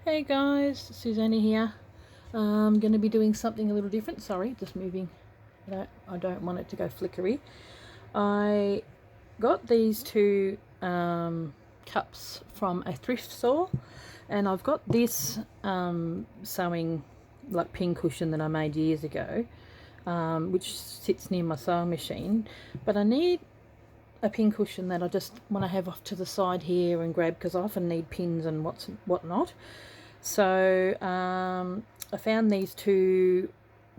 Hey guys, Susanna here. I'm going to be doing something a little different. Sorry, just moving. I don't want it to go flickery. I got these two cups from a thrift store, and I've got this sewing like pincushion that I made years ago, which sits near my sewing machine. But I need a pincushion that I just want to have off to the side here and grab, because I often need pins and whatnot. So I found these two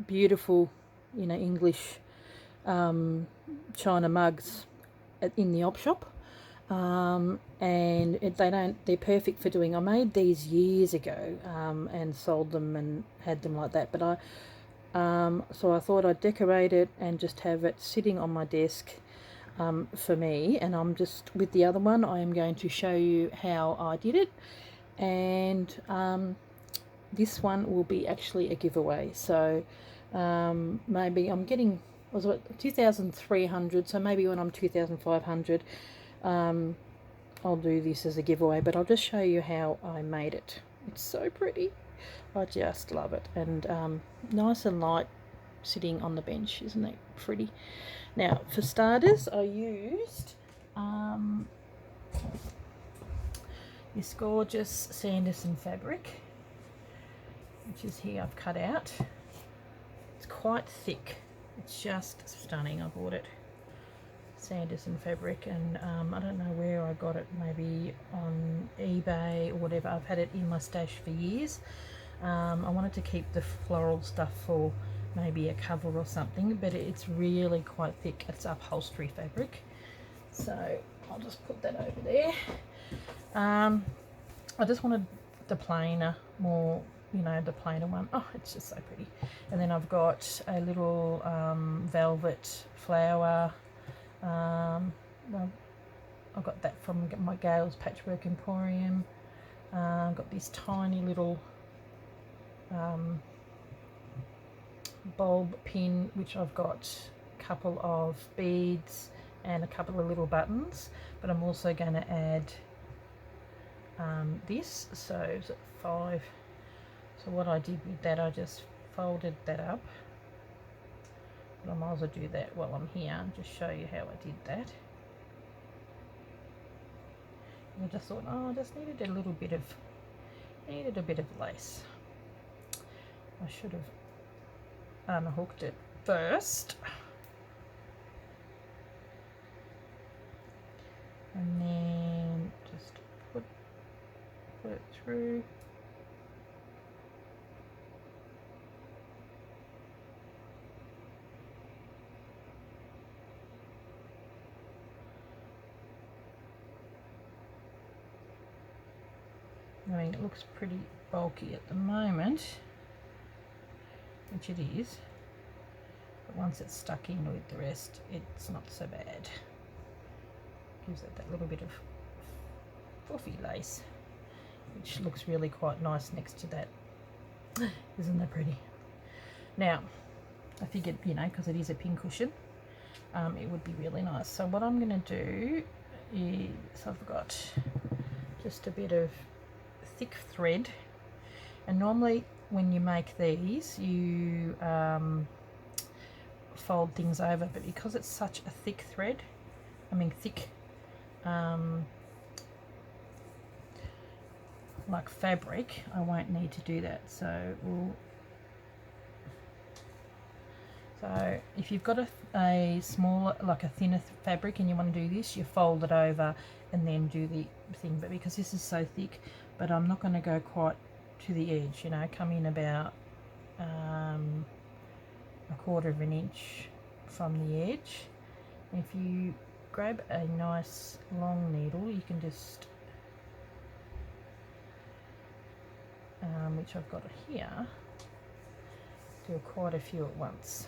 beautiful, English china mugs in the op shop, and they're perfect for doing. I made these years ago and sold them and had them like that. But so I thought I'd decorate it and just have it sitting on my desk for me. And I'm just with the other one. I am going to show you how I did it. And this one will be actually a giveaway. So maybe I'm getting, was it 2,300? So maybe when I'm 2,500, I'll do this as a giveaway. But I'll just show you how I made it. It's so pretty. I just love it. And nice and light sitting on the bench. Isn't that pretty? Now, for starters, I used this gorgeous Sanderson fabric, which is here. I've cut out. It's quite thick. It's just stunning. I bought it. Sanderson fabric, and I don't know where I got it, maybe on eBay or whatever. I've had it in my stash for years. I wanted to keep the floral stuff for maybe a cover or something, but it's really quite thick. It's upholstery fabric, so I'll just put that over there. I just wanted the plainer, more, the plainer one. Oh, it's just so pretty. And then I've got a little velvet flower. Well, I got that from my Gail's Patchwork Emporium. I've got this tiny little bulb pin, which I've got a couple of beads and a couple of little buttons, but I'm also going to add this. So is it 5? So what I did with that, I just folded that up, but I might as well do that while I'm here and just show you how I did that. And I just thought, I just needed a little bit of lace. I should have unhooked it first, and then just put it through. I mean, it looks pretty bulky at the moment, which it is, but once it's stuck in with the rest, it's not so bad. Gives it that little bit of fluffy lace, which looks really quite nice next to that. Isn't that pretty? Now, I figured, because it is a pincushion, it would be really nice. So what I'm going to do is, I've got just a bit of thick thread, and normally when you make these, you fold things over, but because it's such a thick thread, thick like fabric, I won't need to do that. So if you've got a smaller, like a thinner fabric, and you want to do this, you fold it over and then do the thing. But because this is so thick, but I'm not going to go quite to the edge, come in about a 1/4 of an inch from the edge. And if you grab a nice long needle, you can just which I've got here, do quite a few at once.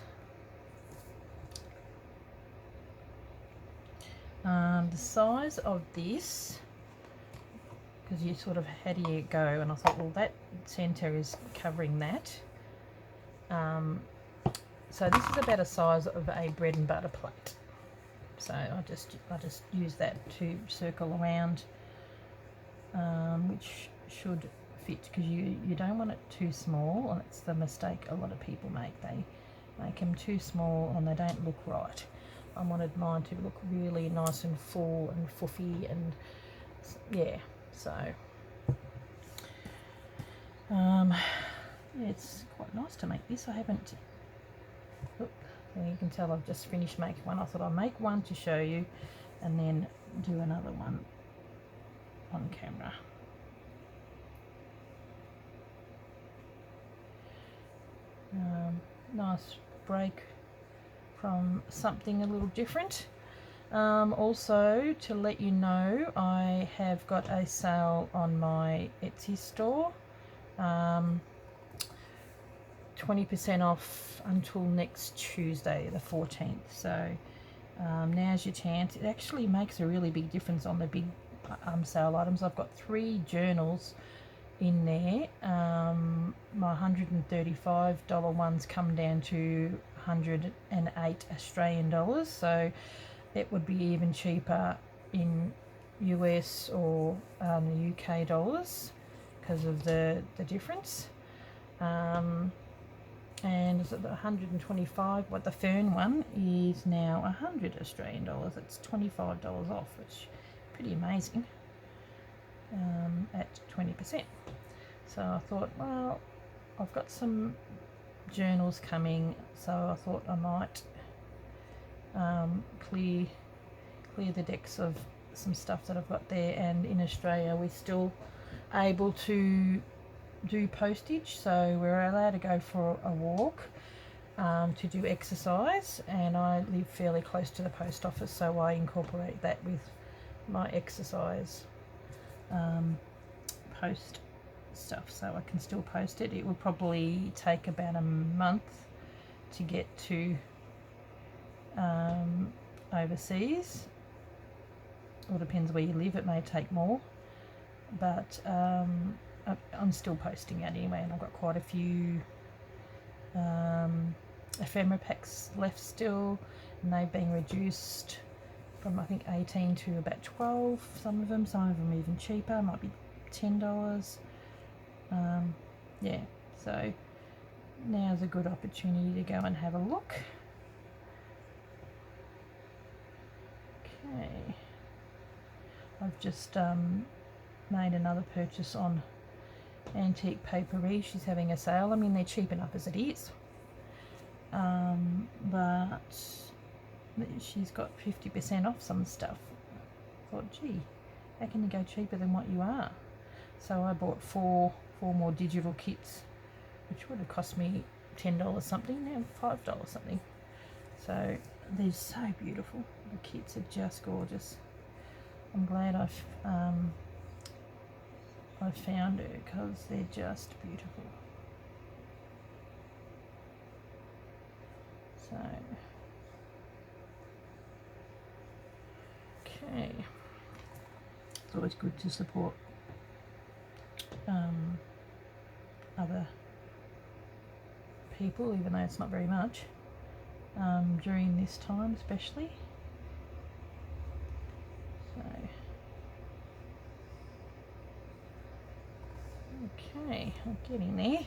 The size of this, because you sort of, how do you go? And I thought, well, that center is covering that. So this is about a size of a bread and butter plate. So I just use that to circle around, which should fit, because you don't want it too small, and it's the mistake a lot of people make. They make them too small and they don't look right. I wanted mine to look really nice and full and fuffy, and yeah, so yeah, it's quite nice to make this. I haven't, look, you can tell I've just finished making one. I thought I'll make one to show you and then do another one on camera. Nice break from something a little different. Also, to let you know, I have got a sale on my Etsy store. 20% off until next Tuesday, the 14th. So now's your chance. It actually makes a really big difference on the big sale items. I've got 3 journals in there. My $135 ones come down to 108 Australian dollars, so it would be even cheaper in US or the UK dollars because of the difference. And is it the 125? What the Fern one is now 100 Australian dollars. It's $25 off, which is pretty amazing. At 20%. So I thought, well, I've got some journals coming, so I thought I might clear the decks of some stuff that I've got there. And in Australia we're still able to do postage, so we're allowed to go for a walk to do exercise, and I live fairly close to the post office, so I incorporate that with my exercise post stuff, so I can still post it. It will probably take about a month to get to overseas. All depends where you live, it may take more, but I'm still posting it anyway, and I've got quite a few ephemera packs left still, and they've been reduced from I think 18 to about 12, some of them even cheaper, might be $10. Yeah, so now's a good opportunity to go and have a look. Okay, I've just made another purchase on Antique Paperie. She's having a sale. I mean, they're cheap enough as it is, but she's got 50% off some stuff. I thought, gee, how can you go cheaper than what you are? So I bought four more digital kits, which would have cost me $10 something, now $5 something. So they're so beautiful. The kits are just gorgeous. I'm glad I found her, because they're just beautiful. So okay, it's always good to support other people, even though it's not very much, during this time especially. So okay, I'm getting there.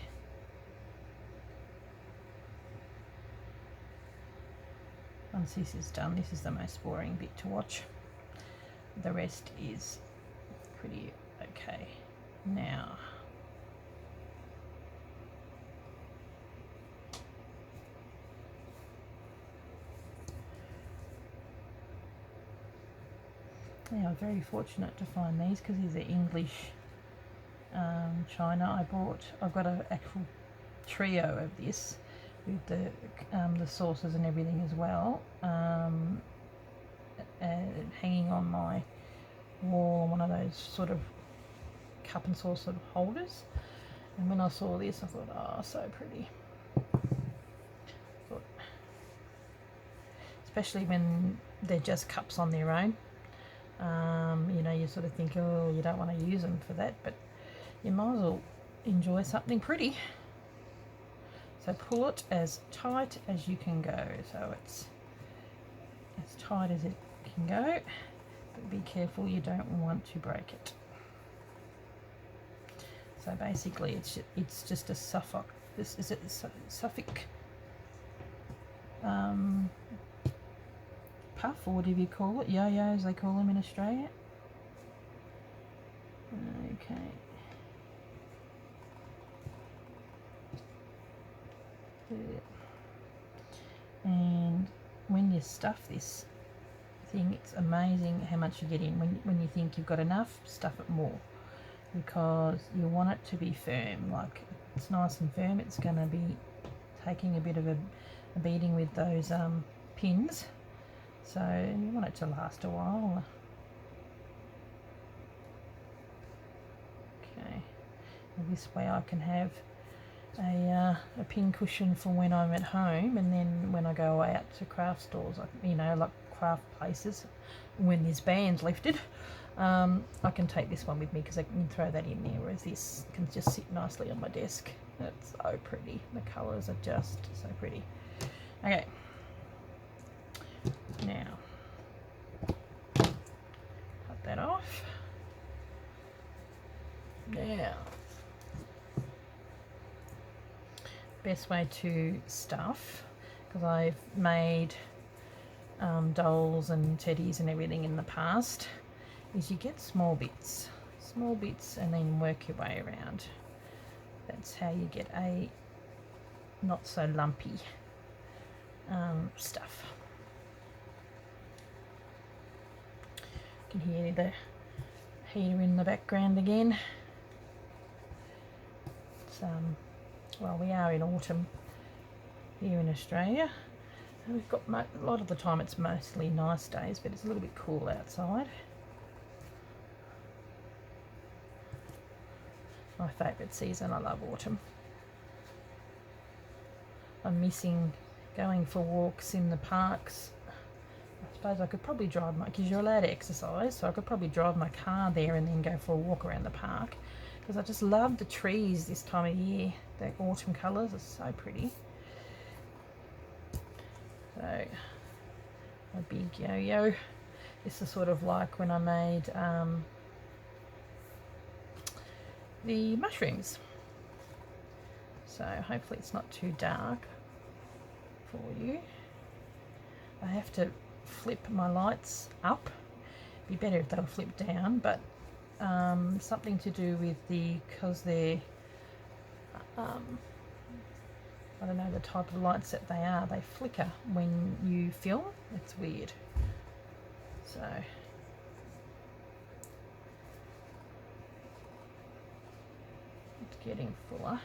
Once this is done, this is the most boring bit to watch. The rest is pretty okay. Now, I'm very fortunate to find these, because these are English china. I've got an actual trio of this with the saucers and everything as well, and hanging on my wall, one of those sort of cup and saucer holders. And when I saw this, I thought, oh, so pretty. Especially when they're just cups on their own. You know, you sort of think, oh, you don't want to use them for that, but you might as well enjoy something pretty. So pull it as tight as you can go, so it's as tight as it can go, but be careful you don't want to break it. So basically it's just a Suffolk, this is it Suffolk puff, or whatever you call it, yo-yos they call them in Australia. Okay. And when you stuff this thing, it's amazing how much you get in. When you think you've got enough, stuff it more, because you want it to be firm. Like, it's nice and firm. It's going to be taking a bit of a beating with those pins, so you want it to last a while. Okay, and this way I can have a pin cushion for when I'm at home, and then when I go out to craft stores, like, you know, like craft places, when there's bands lifted, I can take this one with me because I can throw that in there, whereas this can just sit nicely on my desk. It's so pretty. The colours are just so pretty. Okay, now cut that off. Now, best way to stuff, because I've made dolls and teddies and everything in the past, is you get small bits and then work your way around. That's how you get a not so lumpy stuff. You can hear the heater in the background again. It's well, we are in autumn here in Australia, and we've got a lot of the time it's mostly nice days, but it's a little bit cool outside. My favourite season. I love autumn. I'm missing going for walks in the parks. I suppose I could probably drive because you're allowed to exercise, so I could probably drive my car there and then go for a walk around the park, because I just love the trees this time of year. The autumn colours are so pretty. So, a big yo-yo. This is sort of like when I made the mushrooms. So hopefully it's not too dark for you. I have to flip my lights up. It'd be better if they were flipped down, but something to do with because they're I don't know the type of lights that they are. They flicker when you film. It's weird. So it's getting fuller.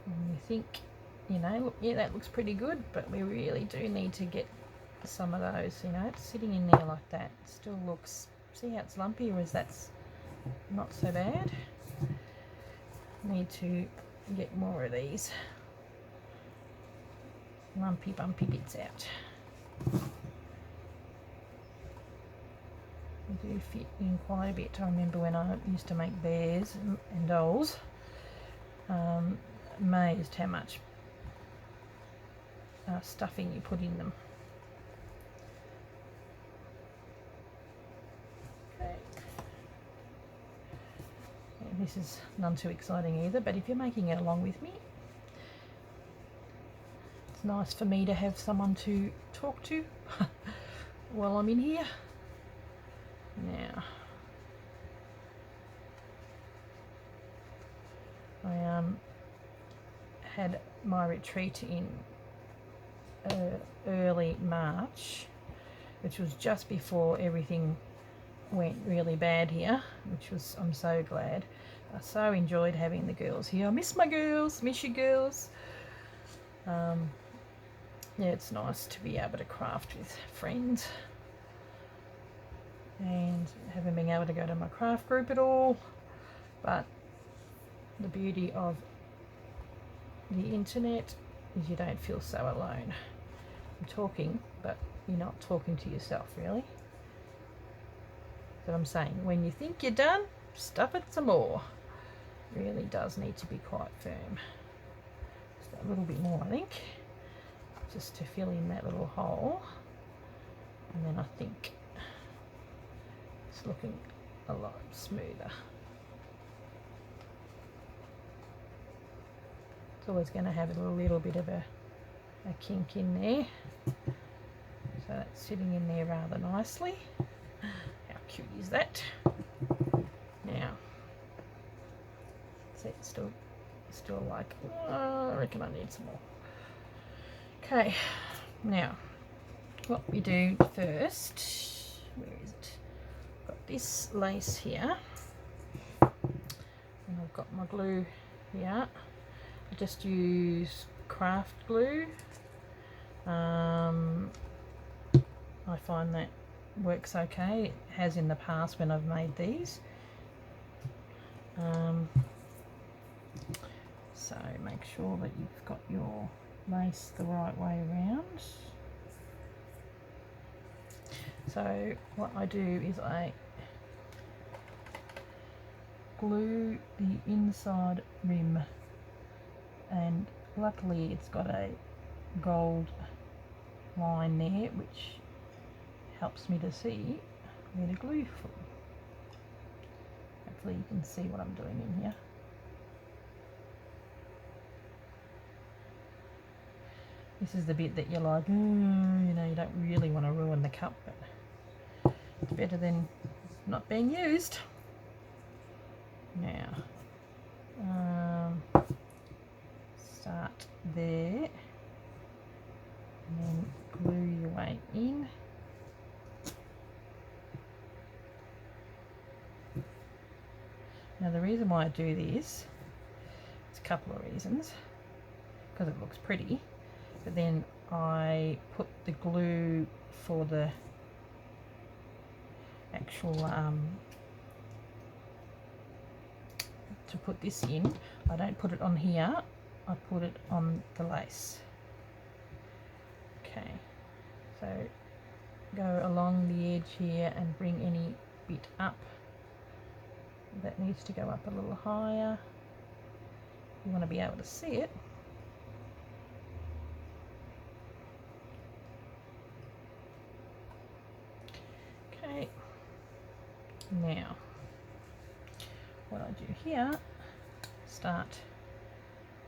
And you think, you know, look, yeah, that looks pretty good, but we really do need to get some of those, you know. It's sitting in there like that. It still looks, see how it's lumpy, whereas that's not so bad. Need to get more of these lumpy bumpy bits out. They do fit in quite a bit. I remember when I used to make bears and dolls, amazed how much stuffing you put in them. Okay. Yeah, this is none too exciting either, but if you're making it along with me, it's nice for me to have someone to talk to while I'm in here. Now, I had my retreat in early March, which was just before everything went really bad here, which was, I'm so glad. I so enjoyed having the girls here. I miss my girls, miss you girls. Yeah, it's nice to be able to craft with friends, and haven't been able to go to my craft group at all, but the beauty of the internet is you don't feel so alone. I'm talking, but you're not talking to yourself, really. But I'm saying, when you think you're done, stuff it some more. Really does need to be quite firm. Just a little bit more, I think, just to fill in that little hole. And then I think it's It's looking a lot smoother. It's always going to have a little bit of a kink in there. So that's sitting in there rather nicely. How cute is that? Now, see, it's still like, I reckon I need some more. Okay, now what we do first, where is it? Got this lace here, and I've got my glue here. I just use craft glue. I find that works okay. It has in the past when I've made these. So make sure that you've got your lace the right way around. So what I do is I glue the inside rim, and luckily it's got a gold line there which helps me to see where the glue from. Hopefully you can see what I'm doing in here. This is the bit that you're like, you know, you don't really want to ruin the cup, but it's better than not being used. Now, start there, and then glue your way in. Now the reason why I do this, it's a couple of reasons, because it looks pretty, but then I put the glue for the actual to put this in. I don't put it on here, I put it on the lace. Okay, so go along the edge here and bring any bit up that needs to go up a little higher. You want to be able to see it. Okay, now what I do here, start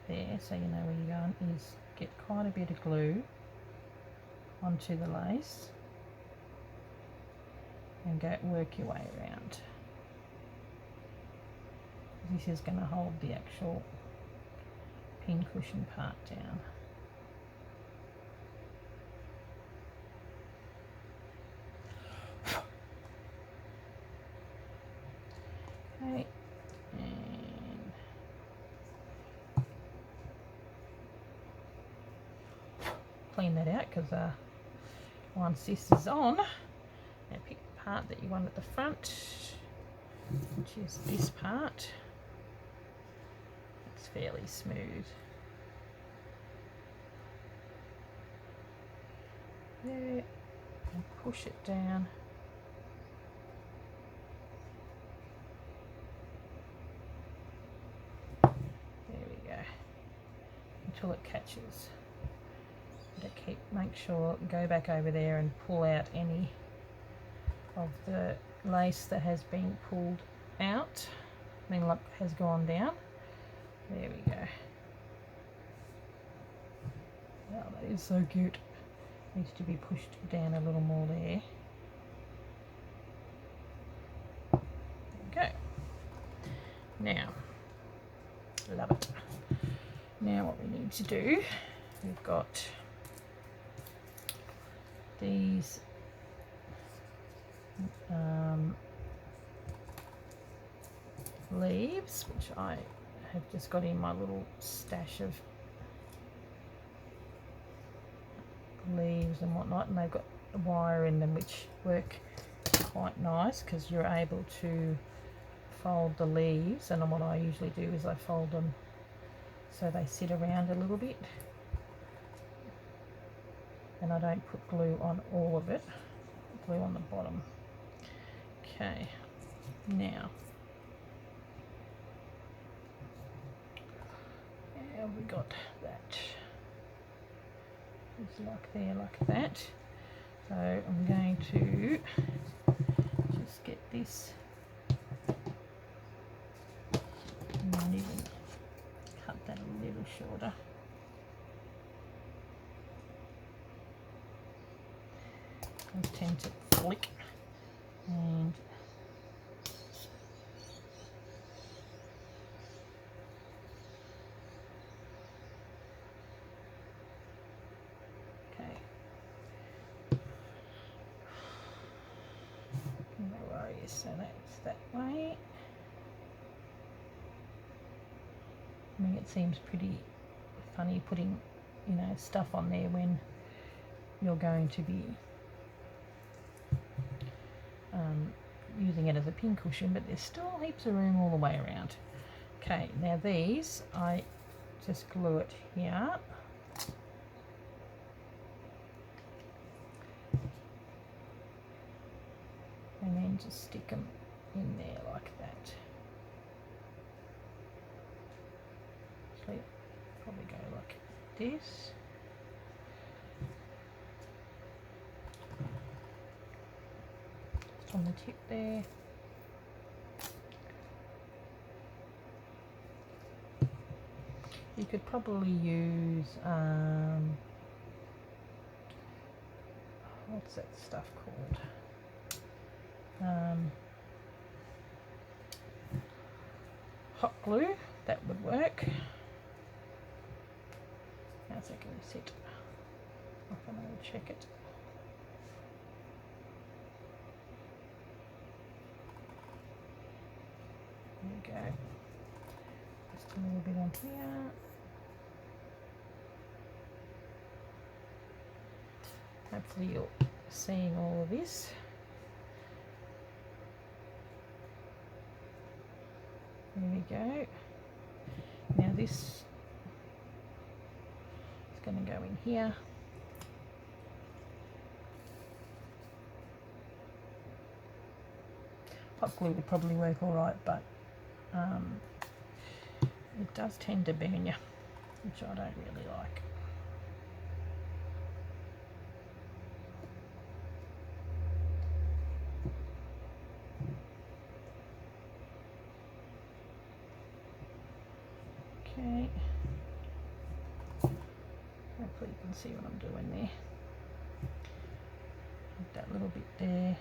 there so you know where you're going, is get quite a bit of glue onto the lace and go work your way around. This is going to hold the actual pincushion part down. Okay, and clean that out because once this is on, now pick the part that you want at the front, which is this part. It's fairly smooth. There, and push it down. There we go. Until it catches. Make sure, go back over there and pull out any of the lace that has been pulled out, has gone down. There we go. Oh, that is so cute. Needs to be pushed down a little more there. There we go. Now, love it. Now what we need to do, we've got these leaves, which I have just got in my little stash of leaves and whatnot, and they've got a wire in them which work quite nice because you're able to fold the leaves, and what I usually do is I fold them so they sit around a little bit, and I don't put glue on all of it, glue on the bottom. Okay, now we got that. It's like there, like that. So I'm going to just get this. I might even cut that a little shorter. I tend to flick, and okay. No worries, so that's that way. I mean, it seems pretty funny putting, you know, stuff on there when you're going to be using it as a pincushion, but there's still heaps of room all the way around. Okay, now these, I just glue it here. And then just stick them in there like that. Actually, probably go like this. Just on the tip there. You could probably use, what's that stuff called? Hot glue, that would work. How's that going to sit? I can check it. There we go. Just a little bit on here. Hopefully you're seeing all of this. There we go. Now this is going to go in here. Hot glue would probably work all right, but it does tend to burn you, which I don't really like. Okay, hopefully you can see what I'm doing there. That little bit there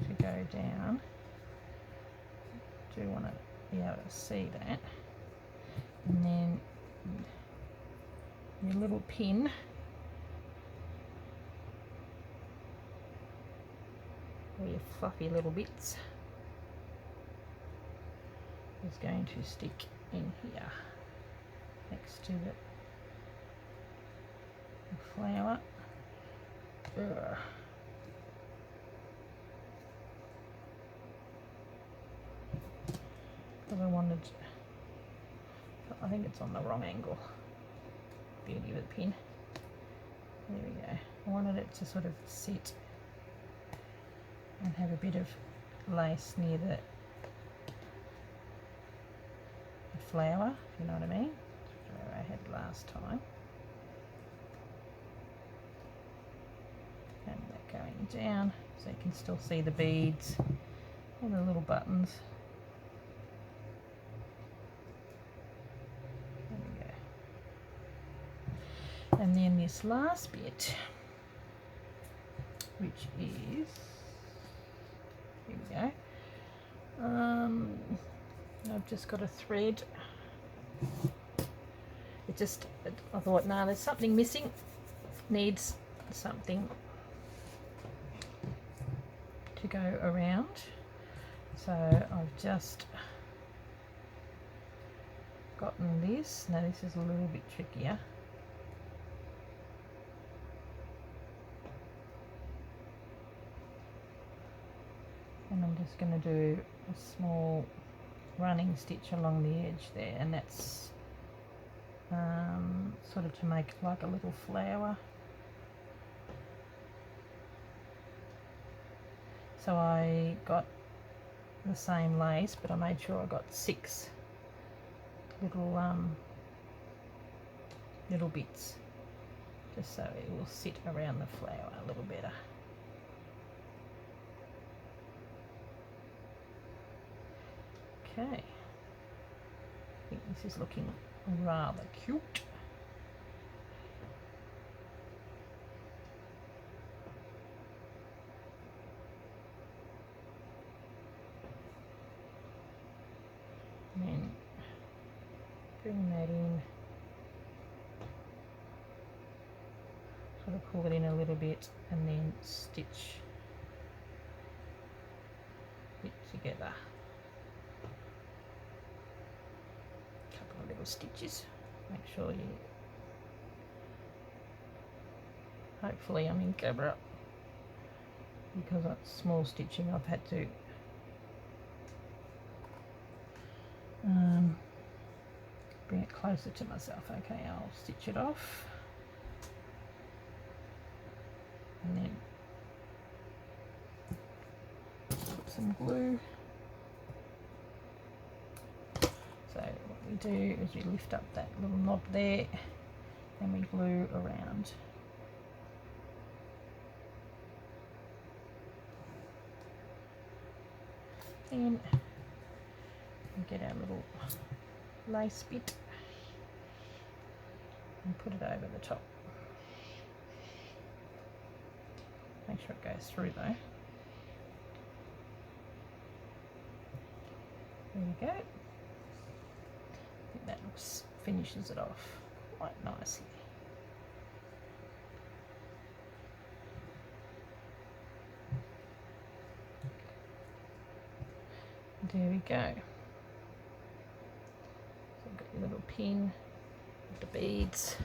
to go down. Do want to be able to see that. And then your little pin or your fluffy little bits is going to stick in here next to the flower. Ugh. Because I think it's on the wrong angle. Beauty of the pin. There we go. I wanted it to sort of sit and have a bit of lace near the flower, if you know what I mean. That's where I had last time. And that going down so you can still see the beads and the little buttons. There we go. And then this last bit, which is, here we go. I've just got a thread. I thought, no, there's something missing. Needs something to go around. So I've just gotten this. Now this is a little bit trickier. And I'm just going to do a small running stitch along the edge there, and that's sort of to make like a little flower. So I got the same lace, but I made sure I got 6 little little bits, just so it will sit around the flower a little better. Okay, I think this is looking rather cute. And bring that in, sort of pull it in a little bit and then stitch it together. A couple of little stitches. Make sure you, hopefully I'm in cover up, because that's small stitching. I've had to bring it closer to myself. Okay, I'll stitch it off and then put some glue. So what we do is we lift up that little knob there and we glue around. And we get our little lace bit and put it over the top. Make sure it goes through though. There we go. I think that finishes it off quite nicely. There we go. So you've got your little pin with the beads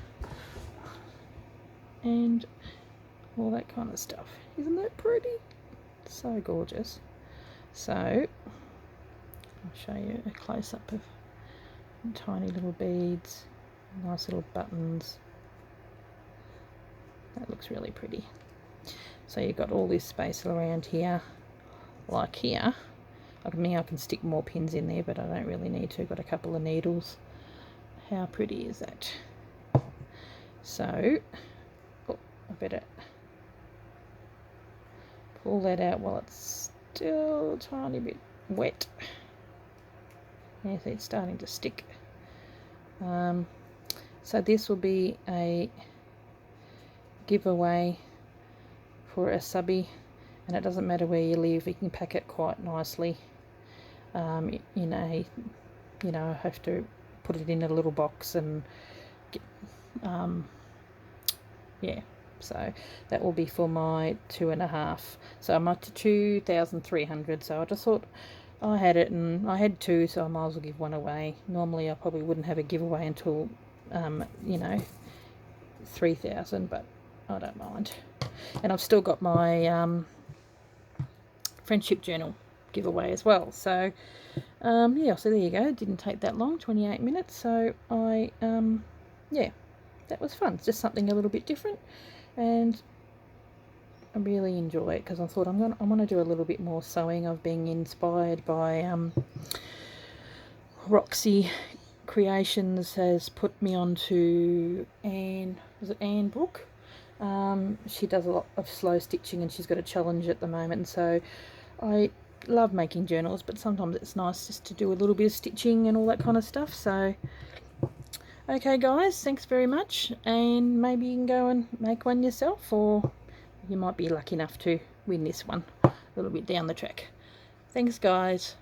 and all that kind of stuff. Isn't that pretty? So gorgeous. So I'll show you a close-up of tiny little beads, nice little buttons. That looks really pretty. So you've got all this space around here, like here. I mean, I can stick more pins in there, but I don't really need to. Got a couple of needles. How pretty is that? So, oh, I better pull that out while it's still a tiny bit wet. Yeah, see, it's starting to stick. So this will be a giveaway for a subby, and it doesn't matter where you live, you can pack it quite nicely. In a, you know, I have to put it in a little box and get, yeah, so that will be for my 2.5. So I'm up to 2,300. So I just thought I had it, and I had 2, so I might as well give one away. Normally I probably wouldn't have a giveaway until you know, 3,000, but I don't mind. And I've still got my friendship journal giveaway as well. So yeah, so there you go. It didn't take that long, 28 minutes. So I yeah, that was fun. It's just something a little bit different, and I really enjoy it because I thought I want to do a little bit more sewing. I've been inspired by Roxy Creations has put me onto Anne Brooke. She does a lot of slow stitching, and she's got a challenge at the moment, and so I love making journals, but sometimes it's nice just to do a little bit of stitching and all that kind of stuff. So okay guys, thanks very much, and maybe you can go and make one yourself, or you might be lucky enough to win this one a little bit down the track. Thanks guys.